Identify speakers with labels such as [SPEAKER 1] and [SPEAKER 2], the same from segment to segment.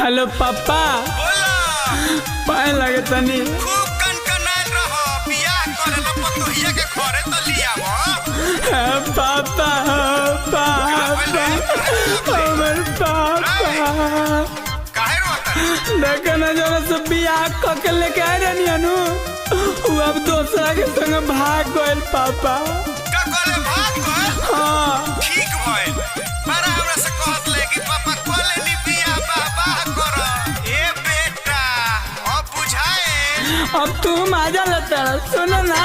[SPEAKER 1] hello पापा पाए लगे तनी
[SPEAKER 2] खूब कनकनाइल रहो बियाह करेला पतोहिया के घरे त लियावो
[SPEAKER 1] पापा हमर पापा
[SPEAKER 2] काहे रोता
[SPEAKER 1] देखो ना जरा से बियाह क के लेके आ रहनी अनु वो अब दूसरा के संग भाग गइल पापा
[SPEAKER 2] का करे भाग गए
[SPEAKER 1] हाँ
[SPEAKER 2] ठीक भइल मारा हमरा से कहत ले कि पापा कोले नी बियाह बाबा करो ए बेटा अब बुझाए
[SPEAKER 1] अब तू मजा लेता सुनो ना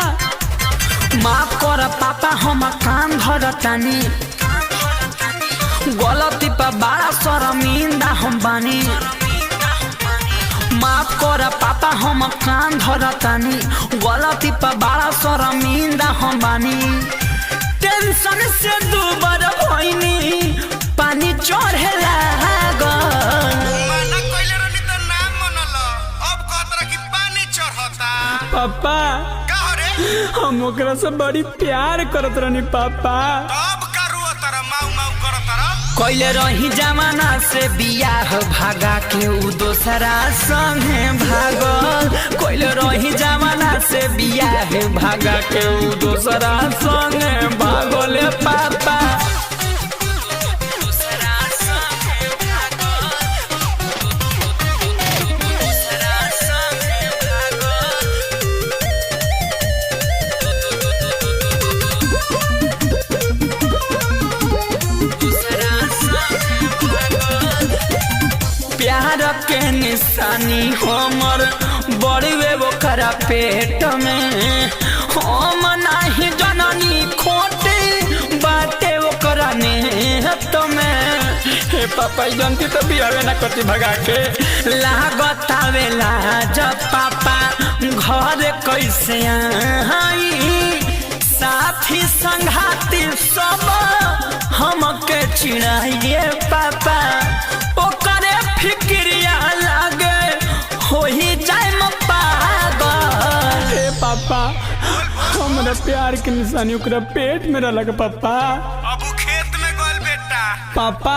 [SPEAKER 3] माफ कर पापा हम कान धरतानी गलती पर बड़ा शर्मिंदा हम बानी माफ कर पापा हम कान धरतानी गलती पर बड़ा शर्मिंदा हम बानी टेंशन से दुबर भइनी पानी चढ़े लागल
[SPEAKER 2] माना कइले रहनी त नाम मनल अब कहत रह कि पानी चढ़ता
[SPEAKER 1] पापा
[SPEAKER 2] का रे
[SPEAKER 1] हम ओकरा से बड़ी प्यार करत रहनी पापा
[SPEAKER 2] तब करू तर माऊ माऊ करत रह
[SPEAKER 3] कैले रही जमाना से बियाह भागा के उ दोसरा संगे भागल कैले रही जमाना से बियाह भागा के उ दोसरा संगे भागल पापा दोसरा संगे भागल दोसरा संगे प्यार के निशानी हमर बड़ी ओकरा पेट में हम नाही जननी खोटे बाटे ओकरा नेहत में
[SPEAKER 1] हे पापा जानती तो बियाह ना करती भगा के
[SPEAKER 3] लागत आवेला जब पापा घर कैसे आई साथी संघाती सब हमके चिढ़ाइए पापा ओकरे फिक्रिया लागे हो ही जाए पागल
[SPEAKER 1] हे पापा हमरा प्यार के निशानी ओकरा पेट में रहलक पापा
[SPEAKER 2] अब उ खेत में गल बेटा
[SPEAKER 1] पापा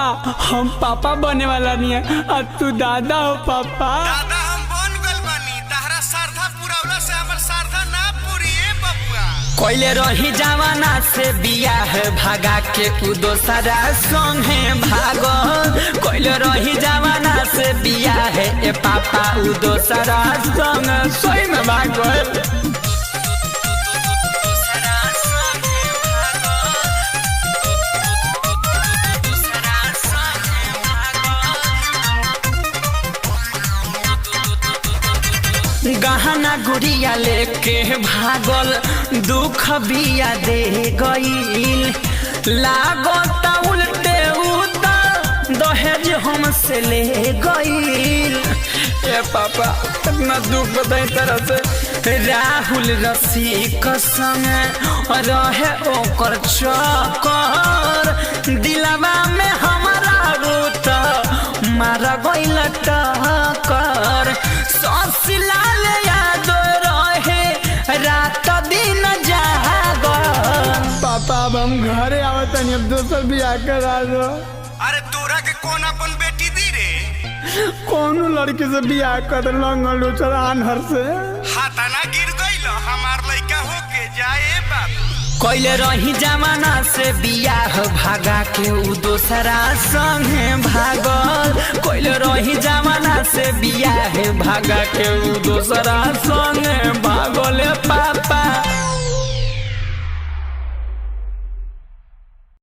[SPEAKER 1] हम पापा बने वाला नहीं है अब तू दादा हो पापा
[SPEAKER 2] दादा हम बन गल बानी तहरा श्रद्धा पुरावला से हमर श्रद्धा ना पूरिए बबुआ
[SPEAKER 3] कैले रही जमाना से बियाह भागा के उ दोसरा संगे भागल कैले रही जमाना से बियाह ए पापा उ दोसरा संग सोई में भागल दोसरा संगे भागल दोसरा संगे भागल गहना गुड़िया लेके भागल दुख बिया दे गईल लागत उल्टे उतर दहेज हमसे ले गईल
[SPEAKER 1] ए पापा इतना दुख बताई तरह से
[SPEAKER 3] राहुल रसिक संग रहे ओकर चक्कर दिलवा में हमारा रूत मार गईल टक्कर ससलाल याद रहे रात दिन जागल
[SPEAKER 1] पापा अब हम घरे आवत नहीं अब दोसर बियाह करा दो
[SPEAKER 2] अरे तोरा के कौन अपन बेटी दी रे
[SPEAKER 1] कौनो लड़की से बियाह कर लंगल उचर आनहर से
[SPEAKER 2] हाथाना गिर गइल हमार लइका होके जाए बाप
[SPEAKER 3] कैले रही जमाना से बियाह भागा के उ दोसरा संगे भागल कैले रही जमाना से बियाह भागा के उ दोसरा संगे भागल पापा